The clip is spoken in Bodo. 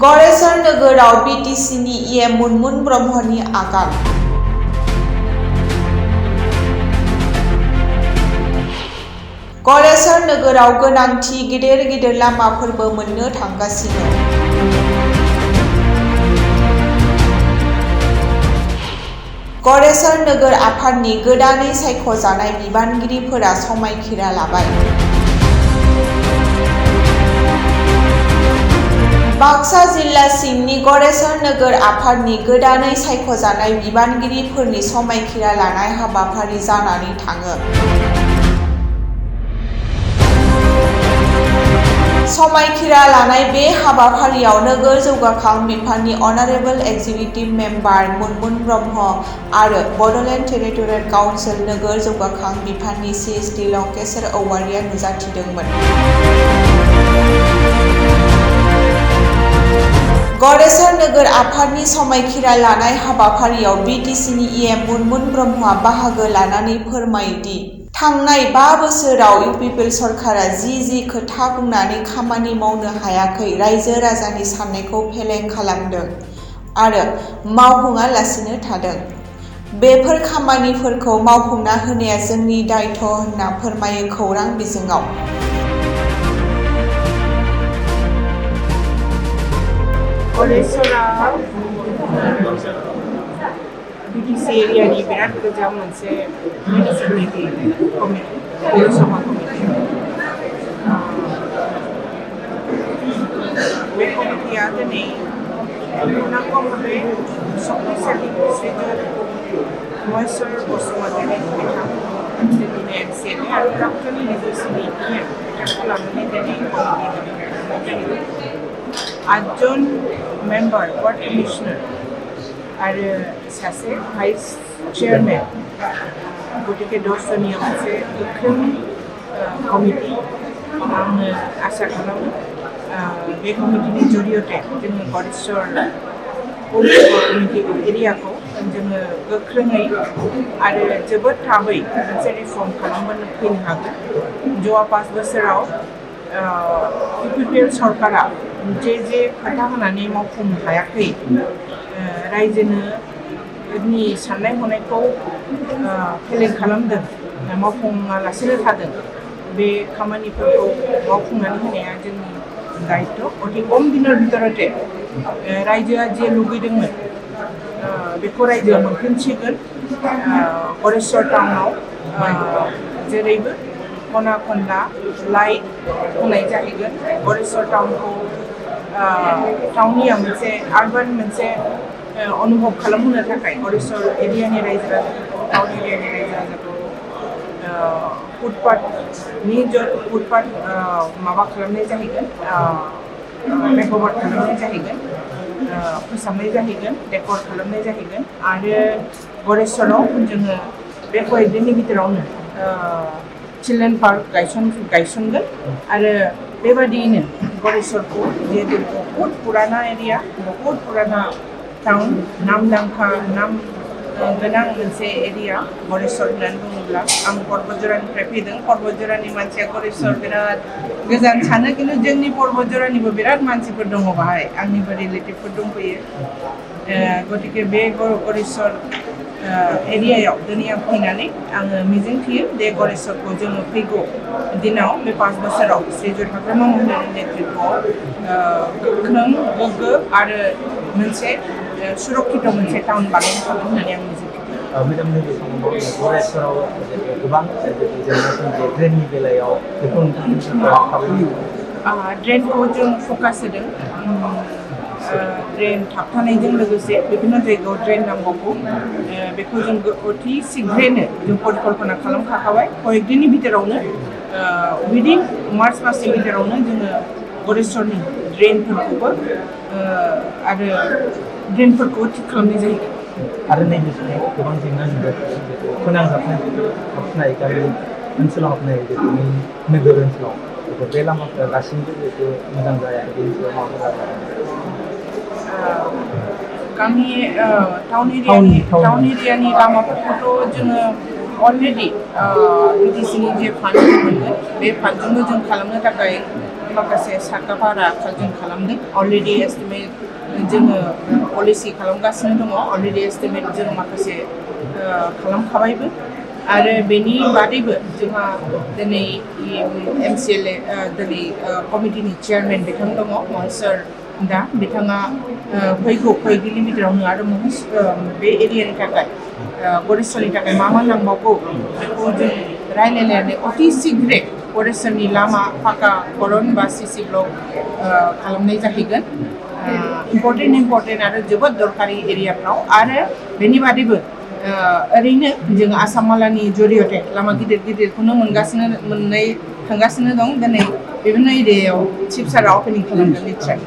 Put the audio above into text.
गरेसर नोगोराव बिटिसिनि इएम मुनमुन ब्रह्मनि आगान। गरेसर नोगोराव गोनांथि गेदेर गेदेर लामाफोरबो मोननो थांगासिनो। गरेसर नोगोर आफादनि गोदानै सायख'जानाय बिबानगिरिफोरा समायखिरा लाबाय। बाक्सा जिल्ला सिंनि गरेसर नोगोर आफादनि गोदानै सायख'जानाय बिबानगिरिफोरनि समायखिरा लानाय हाबाफारि जानानै थाङो। समायखिरा लानाय बे हाबाफारियाव नोगोर जौगाखां बिफाननि अनारेबल एक्जिकिउटिभ मेम्बार मुनमुन ब्रह्म आरो बड'लेण्ड टेरिटरियेल काउन्सिल नोगोर जौगाखां बिफाननि CSD लंकेश्वर औवारिया नुजाथिदोंमोन। गरेसर नोगोर आफादनि समायखिरा लानाय हाबाफारियाव बिटिसिनि इएम मुनमुन ब्रह्मआ बाहागो लानानै फोरमायो दि थांनाय 5 बोसोराव इउपिपिएल सरकारा जि खोथा बुंनानै खामानि मावनो हायाखै रायजो राजानि साननायखौ फेलें खालामदों आरो मावफुङालासिनो थादों। बेफोर खामानिफोरखौ मावफुंना होनाया जोंनि दायथ' होनना फोरमायो खौरां बिजोङाव। गरेसरा बिटिसि एरियानि बिराद गोजाम मोनसे मिउनिसिपालिटि कमिटि पौरसभा कमिटि। बे कमिटिया दिनै पूर्णांगभावे शक्तिशाली श्रीजुत महेश्वर बसुमतारी बिथां दिनैनि MCLA आरो प्राक्तन निजुसिनि इएम बिथांखौ लानानै दिनै कमिटि 8 जन मेम्बार वार्ड कमिशनार आरो सासे भाइस चेयारमेन गतिके 10 जनिया मोनसे गोख्रों कमिटि। आङो आसा खालामो बे कमिटिनि जरियते जोङो गरेसर पौरसभा कमिटि एरियाखौ जोङो गोख्रोङै आरो जोबोद थाबै मोनसे रिफर्म खालामनो फैनो हागोन। जौवा 5 बोसोराव इउपिपिएल सरकारा जे खोथा होनानै मावफुंनो हायाखै रायजोनि साननाय हनायखौ फेलें खालामदों मावफुङालासिनो थादों। बे खामानिफोरखौ मावफुंनानै होनाया जोंनि दायित्व। अति खम दिननि भितरते रायजोआ जे लुगैदोंमोन बेखौ रायजोआ मोनफिनसिगोन। गरेसर टाउनाव जेरैबो खना खनला लाइट होनाय जाहैगोन। गरेसर टाउनखौ टाउननिया मोनसे आर्बान मोनसे अनुभव खालामहोनो थाखाय गरेसर एरियानि रायजो राजाफोरखौ टाउन एरियानि रायजो राजाफोरखौ फुटपाथ माबा खालामनाय जाहैगोन, मेकअभार खालामनाय जाहैगोन, फोसाबनाय जाहैगोन, डेकर खालामनाय जाहैगोन आरो गरेसराव जोङो बे कयेकदिननि भितरावनो चिल्ड्रेन पार्क गायसनगोन आरो बेबादियैनो गरेसरखौ जिहेतु बहुत पुराना एरिया, बहुत पुराना टाउन, नामदांखा नाम गोनां मोनसे एरिया गरेसर होननानै बुङोब्ला आं पर्बतजरानिफ्राय फैदों। पर्बतजरानि मानसिया गरेसर बिराद गोजान सानो, खिन्थु जोंनि पर्बतजरानिबो बिराद मानसिफोर दङ बाहाय, आंनिबो रिलेटिभफोर दंफैयो। गतिके बे गरेसर एरियायाव दिनै आं फैनानै आङो मिजिंथियो बे गरेसरखौ जोङो फैगौ दिनाव बे 5 बोसोराव श्रीजुत हाग्रामा महिलारि नेतृत्वआव गोख्रों गोग्गो आरो मोनसे सुरक्षित मोनसे टाउन बानायनो हागोन होननानै आं मिजिंथियो। मेडाम नैबे समाव गरेसराव गोबां जेंनाफोर ड्रेननि बेलायाव बेखौ नोंथांमोनहा ड्रेनखौ जों फकास होदों। ड्रेन थाबथानायजों लोगोसे बिभिन्न जायगायाव ड्रेन नांबावगौ, बेखौ जों अति शीघ्रैनो जों परिकल्पना खालामखाबाय। कयेकदिननि भितरावनो उइदिन मार्च मासनि भितरावनो जोङो गरेसरनि ड्रेनफोरखौबो आरो ड्रेनफोरखौ थिक खालामनाय जायो। आरो नैबे समाव गोबां जेंना नुदों फोनांजाबनाय हाबनाय गामि ओनसोलाव हाबनाय नोगोर ओनसोलाव बे लामाफोरा दासिमबो मोजां जायाखै। बेनि सायाव माबाफोर गामि टाउन एरियानि लामाफोरखौथ' जोङो अलरेडि बिटिसिनि जे फान्ड मोनगोन बे फान्डजोंनो जों खालामनो थाखाय माखासे साखाफारा जों खालामदों अलरेडि एस्टिमेट जोङो पलिसि खालामगासिनो दङ अलरेडि एस्टिमेट जों माखासे खालामखाबायबो आरो बेनि बादैबो जोंहा दिनै MCLA दिनै कमिटिनि चेयारमेन बिथां दङ महसर दा बिथाङा फैगिलि बिथोरावनो आरो बे एरियानि थाखाय गरेस्वरनि थाखाय मा नांबावगौ बेखौ जों रायलायनानै अति शीघ्रे गरेस्वरनि लामा फाका करन बा CC ब्लक खालामनाय जाहैगोन इम्पर्टेन्ट आरो जोबोद दरकारि एरियाफ्राव आरो बेनि बादैबो ओरैनो जों आसामालानि जरियते लामा गिदिरखौनो मोननाय थांगासिनो दं दिनै बेबायदिनो एरियायाव चिफ सारा अपेनिं खालामगोन निश्चय